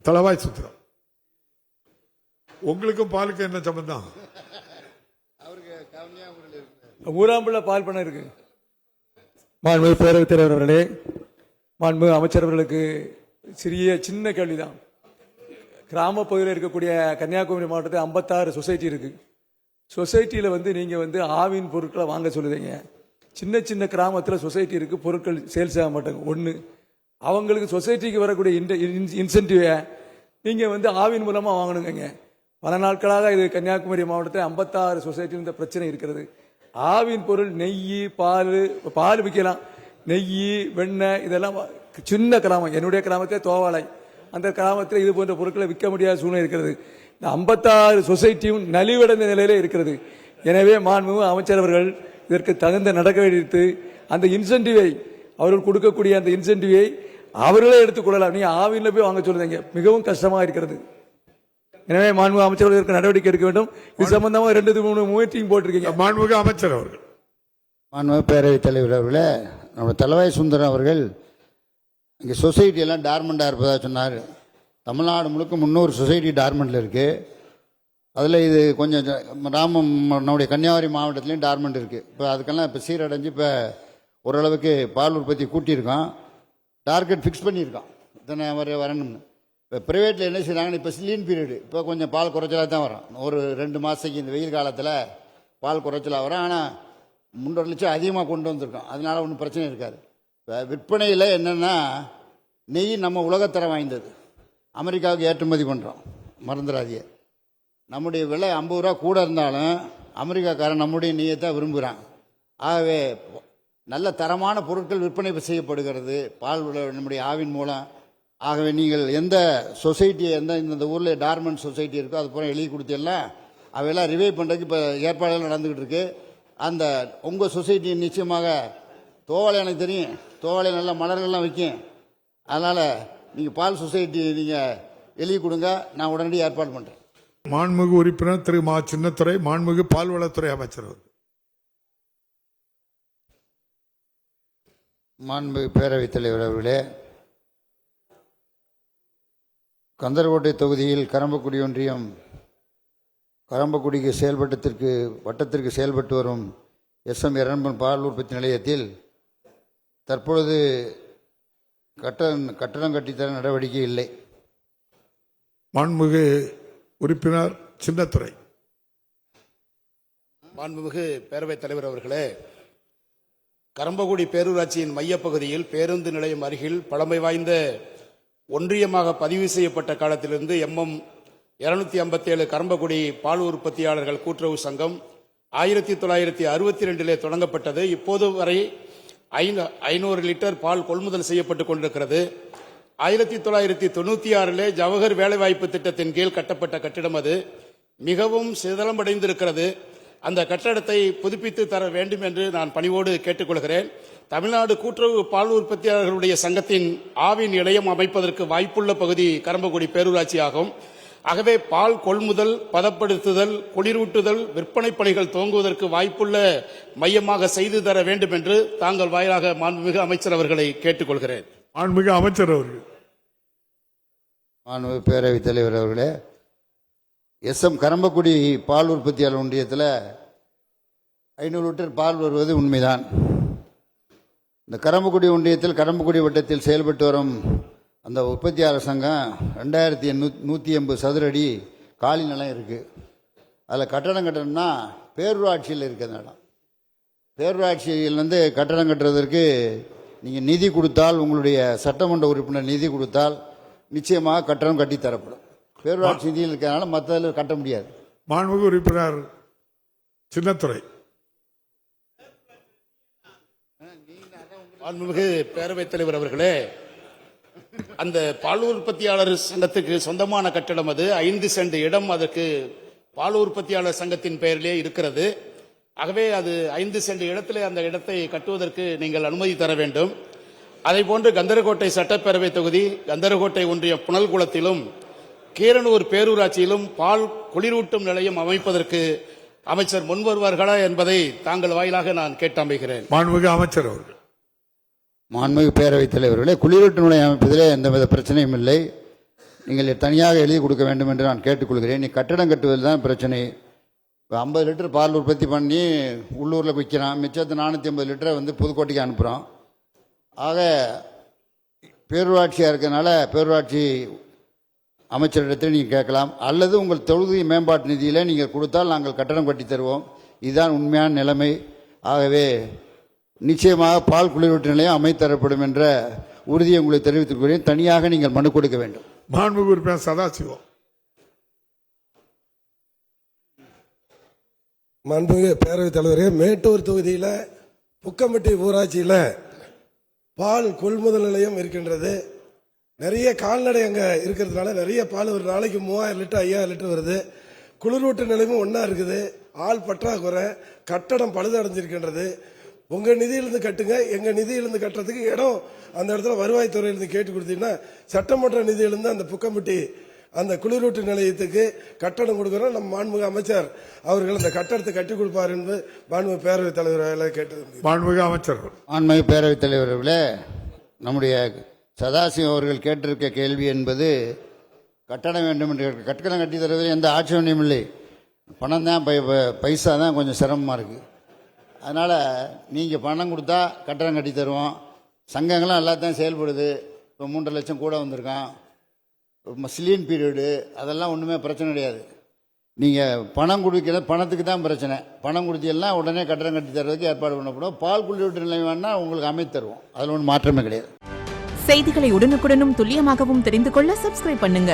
தளவாய் சுத்திரம். உங்களுக்கும் பாலுக்கு என்ன சம்பந்தம்? ஊராம்புள்ள பால் பண்ண இருக்கு. மாண்புமிகு பேரவைத் தலைவர் அவர்களே, மாண்புமிகு அமைச்சரவர்களுக்கு சின்ன கேள்விதான். கிராம பகுதியில் இருக்கக்கூடிய கன்னியாகுமரி மாவட்டத்தில் 56 சொசைட்டி இருக்கு. சொசைட்டியில் நீங்க ஆவின் பொருட்களை வாங்க சொல்லுதீங்க. சின்ன சின்ன கிராமத்தில் சொசைட்டி இருக்கு, பொருட்கள் சேல்ஸ் ஆக மாட்டாங்க. ஒன்று, அவங்களுக்கு சொசைட்டிக்கு வரக்கூடிய இன்சென்டிவை நீங்க ஆவின் மூலமா வாங்கணுங்க. பல நாட்களாக இது கன்னியாகுமரி மாவட்டத்தில் 56 சொசைட்டியில் இந்த பிரச்சனை இருக்கிறது. ஆவின் பொருள் நெய், பால் விற்கலாம். நெய், வெண்ணெய் இதெல்லாம் சின்ன கிராமம். என்னுடைய கிராமத்தில் தோவாளை, அந்த கிராமத்தில் இது போன்ற பொருட்களை விற்க முடியாத சூழ்நிலை இருக்கிறது. இந்த 56 சொசைட்டியும் நலிவடைந்த நிலையிலே இருக்கிறது. எனவே மாண்புமிகு அமைச்சர் அவர்கள் இதற்கு தகுந்த நடவடிக்கை எடுத்து அந்த இன்சென்டிவை, அவர்கள் கொடுக்கக்கூடிய அந்த இன்சென்டிவை அவர்களே எடுத்துக்கொள்ளலாம். நீங்க ஆவின்ல போய் வாங்க சொல்லுங்க, மிகவும் கஷ்டமாக இருக்கிறது. எனவே மாண்புமிகு அமைச்சர் இதற்கு நடவடிக்கை எடுக்க வேண்டும். இது சம்பந்தமாக 2-3 மீட்டிங் போட்டிருக்கீங்க. மாண்புமிகு அமைச்சர் அவர்கள். மாண்புமிகு பேரவைத் தலைவர் அவர்களே, நம்ம தளவாய் சுந்தரம் அவர்கள் இங்கே சொசைட்டி எல்லாம் டார்மெண்டாக இருப்பதாக சொன்னார். தமிழ்நாடு முழுக்க 300 சொசைட்டி டார்மெண்டில் இருக்குது. அதில் இது கொஞ்சம் நம்முடைய கன்னியாகுமரி மாவட்டத்துலேயும் டார்மெண்ட் இருக்குது. இப்போ அதுக்கெல்லாம் இப்போ சீரடைஞ்சு இப்போ ஓரளவுக்கு பால் உற்பத்தி கூட்டியிருக்கோம். டார்கெட் ஃபிக்ஸ் பண்ணியிருக்கோம், இத்தனை வரணும்னு. இப்போ ப்ரைவேட்டில் என்ன செய்கிறாங்கன்னு, இப்போ லீன் பீரியடு, இப்போ கொஞ்சம் பால் குறைச்சலாக தான் வரும். ஒரு 2 மாதத்துக்கு இந்த வெயில் காலத்தில் பால் குறைச்சலாக வரும். ஆனால் 3.5 லட்சம் அதிகமாக கொண்டு வந்திருக்கோம். அதனால் ஒன்றும் பிரச்சனை இருக்காது. இப்போ விற்பனையில் என்னென்னா, நெய் நம்ம உலகத்தரம் வாய்ந்தது, அமெரிக்காவுக்கு ஏற்றுமதி பண்ணுறோம், மறந்துடாதீங்க. நம்முடைய விலை 50 ரூபா கூட இருந்தாலும் அமெரிக்காக்காரன் நம்முடைய நெய்யை தான் விரும்புகிறான். ஆகவே நல்ல தரமான பொருட்கள் விற்பனை செய்யப்படுகிறது பால் நம்முடைய ஆவின் மூலம். ஆகவே நீங்கள் எந்த சொசைட்டியை, இந்த ஊரில் டார்மெண்ட் சொசைட்டி இருக்கோ அது பூரா எழுதி கொடுத்தீங்கன்னா அவையெல்லாம் ரிவைவ் பண்ணுறதுக்கு இப்போ ஏற்பாடுகள் நடந்துக்கிட்டு இருக்கு. அந்த உங்கள் சொசைட்டி நிச்சயமாக தோவாளை, எனக்கு தெரியும், தோவாளை நல்ல மலர்கள்லாம் விற்கும். அதனால் நீங்கள் பால் சொசைட்டி நீங்கள் எழுதி கொடுங்க, நான் உடனடியாக ஏற்பாடு பண்ணுறேன். மாண்புமிகு உறுப்பினர் திரு மா சின்னத்துரை, மாண்புமிகு பால்வளத்துறை அமைச்சர். மாண்புமிகு பேரவைத் தலைவர் அவர்களே, கந்தர்கோட்டை தொகுதியில் கரம்பக்குடி ஒன்றியம் கரம்பக்குடிக்கு வட்டத்திற்கு செயல்பட்டு வரும் SM இரண்பன் பால் உற்பத்தி நிலையத்தில் தற்பொழுது கட்டடம் கட்டித்தர நடவடிக்கை இல்லை. மாண்புமிகு உறுப்பினர் சின்னத்துரை. மாண்புமிகு பேரவைத் தலைவர் அவர்களே, கரம்பக்குடி பேரூராட்சியின் மையப்பகுதியில் பேருந்து நிலையம் அருகில் பழமை வாய்ந்த ஒன்றியமாக பதிவு செய்யப்பட்ட காலத்திலிருந்து MM 257 கரம்பக்குடி பால் உற்பத்தியாளர்கள் கூட்டுறவு சங்கம் 1962 தொடங்கப்பட்டது. இப்போது வரை 500 லிட்டர் பால் கொள்முதல் செய்யப்பட்டுக் கொண்டிருக்கிறது. 1996 ஜவஹர் வேலைவாய்ப்பு திட்டத்தின் கீழ் கட்டப்பட்ட கட்டிடம் அது மிகவும் சிதலமடைந்திருக்கிறது. அந்த கட்டடத்தை புதுப்பித்து தர வேண்டும் என்று நான் பணிவோடு கேட்டுக்கொள்கிறேன். தமிழ்நாடு கூட்டுறவு பால் உற்பத்தியாளர்களுடைய சங்கத்தின் ஆவின் நிலையம் அமைப்பதற்கு வாய்ப்புள்ள பகுதி கரம்பக்குடி பேரூராட்சி ஆகும். ஆகவே பால் கொள்முதல், பதப்படுத்துதல், குளிரூட்டுதல், விற்பனை பணிகள் துவங்குவதற்கு வாய்ப்புள்ள மையமாக செய்து தர வேண்டும் என்று தாங்கள் வாயிலாக மாண்புமிகு அமைச்சர் அவர்களை கேட்டுக்கொள்கிறேன். மாண்புமிகு அமைச்சர் அவர்கள். மாண்புமிகு பேரவைத் தலைவர் அவர்களே, SM கரம்பக்குடி பால் உற்பத்தியாளர் ஒன்றியத்தில் 500 லிட்டர் பால் வருவது உண்மைதான். இந்த கரம்பக்குடி ஒன்றியத்தில் கரம்பக்குடி வட்டத்தில் செயல்பட்டு வரும் அந்த உற்பத்தியாளர் சங்கம் 2180 சதுர அடி காலி நிலம் இருக்குது. அதில் கட்டடம் கட்டணும்னா பேரூராட்சியில் இருக்குது. அந்த இடம் பேரூராட்சியில் கட்டடம் கட்டுறதற்கு நீங்கள் நிதி கொடுத்தால், உங்களுடைய சட்டமன்ற உறுப்பினர் நிதி கொடுத்தால் நிச்சயமாக கட்டடம் கட்டி தரப்படும். பேரூராட்சி நிதியில் இருக்கிறதுனால மற்றதில் கட்ட முடியாது. மாண்புமிகு உறுப்பினர் சின்னத்துரை. மாண்புமிகு பேரவைத் தலைவர் அவர்களே, அந்த பால் உற்பத்தியாளர் சங்கத்துக்கு சொந்தமான கட்டடம் அது. 5 சென்ட் இடம் அதற்கு பால் உற்பத்தியாளர் சங்கத்தின் பெயரிலே இருக்கிறது. ஆகவே அது 5 சென்ட் இடத்திலே அந்த இடத்தை கட்டுவதற்கு நீங்கள் அனுமதி தர வேண்டும். அதேபோன்று கந்தரகோட்டை சட்டப்பேரவை தொகுதி கந்தரகோட்டை ஒன்றிய புனல்குளத்திலும் கீரனூர் பேரூராட்சியிலும் பால் குளிரூட்டும் நிலையம் அமைப்பதற்கு அமைச்சர் முன் வருவார்களா என்பதை தாங்கள் வாயிலாக நான் கேட்டு அமைகிறேன். மாண்புமிகு அமைச்சர் அவர்கள். மாண்புமிகு பேரவைத் தலைவர்களே, குளிரூட்டு நிலையம் அமைப்பதிலே எந்தவித பிரச்சனையும் இல்லை. நீங்கள் தனியாக எழுதி கொடுக்க வேண்டும் என்று நான் கேட்டுக்கொள்கிறேன். நீ கட்டடம் கட்டுவதில் தான் பிரச்சனை. இப்போ 50 லிட்டர் பால் உற்பத்தி பண்ணி உள்ளூரில் விற்கிறான், மிச்சத்தை 450 லிட்டரை வந்து புதுக்கோட்டைக்கு அனுப்புகிறோம். ஆக பேரூராட்சியாக இருக்கிறதுனால பேரூராட்சி அமைச்சரிடத்தில் நீங்கள் கேட்கலாம், அல்லது உங்கள் தொகுதி மேம்பாட்டு நிதியில் நீங்கள் கொடுத்தால் நாங்கள் கட்டடம் கட்டி தருவோம். இதுதான் உண்மையான நிலைமை. ஆகவே நிச்சயமாக பால் குளிரூட்டு நிலையம் அமைத்தரப்படும் என்ற உறுதியை உங்களை தெரிவித்துக் கொள்கிறேன். தனியாக நீங்கள் மனு கொடுக்க வேண்டும். மாண்புமிகு உறுப்பினர் சதாசிவம். மாண்புமிகு பேரவைத் தலைவரே, மேட்டூர் தொகுதியில் புக்கம்பட்டி ஊராட்சியில் பால் கொள்முதல் நிலையம் இருக்கின்றது. நிறைய கால்நடை அங்கே இருக்கிறதுனால நிறைய பால் ஒரு நாளைக்கு 3000 லிட்டர் 5000 லிட்டர் வருது. குளிரூட்டு நிலையமும் ஒன்றா இருக்குது. ஆள் பற்றாக்குறை, கட்டடம் பழுதடைஞ்சிருக்கின்றது. உங்கள் நிதியிலிருந்து கட்டுங்க, எங்கள் நிதியிலிருந்து கட்டுறதுக்கு இடம் அந்த இடத்துல வருவாய்த்துறையிலிருந்து கேட்டு கொடுத்தீங்கன்னா சட்டமன்ற நிதியிலிருந்து அந்த புக்கம்பட்டி அந்த குளிரூட்டு நிலையத்துக்கு கட்டடம் கொடுக்குறோம். நம்ம மாண்புமிகு அமைச்சர் அவர்கள் அந்த கட்டடத்தை கட்டி கொடுப்பார் என்று மாண்புமிகு பேரவைத் தலைவர் கேட்டது. மாண்புமிகு அமைச்சர்கள். மாண்புமிகு பேரவைத் தலைவர்களே, நம்முடைய சதாசிவம் அவர்கள் கேட்டிருக்க கேள்வி என்பது கட்டடம் வேண்டும் என்று கட்டடம் கட்டி தருவதில் எந்த ஆட்சேபனையும் இல்லை. பணம் தான் பைசா தான் கொஞ்சம் சிரமமாக இருக்குது. அதனால் நீங்கள் பணம் கொடுத்தா கட்டடம் கட்டி தருவோம். சங்கங்கள்லாம் எல்லாத்தையும் செயல்படுது. இப்போ 3.5 லட்சம் கூட வந்திருக்கான். சிலியன் பீரியடு அதெல்லாம் ஒன்றுமே பிரச்சனை கிடையாது. நீங்கள் பணம் கொடுக்கிற பணத்துக்கு தான் பிரச்சனை. பணம் கொடுத்தீங்கன்னா உடனே கட்டடம் கட்டி தருவதற்கு ஏற்பாடு பண்ணப்படும். பால் குளிரூட்டு நிலையம் வேணால் உங்களுக்கு அமைத்து தருவோம். அதில் ஒன்றும் மாற்றமே கிடையாது. செய்திகளை உடனுக்குடனும் துல்லியமாகவும் தெரிந்து கொள்ள சப்ஸ்கிரைப் பண்ணுங்க.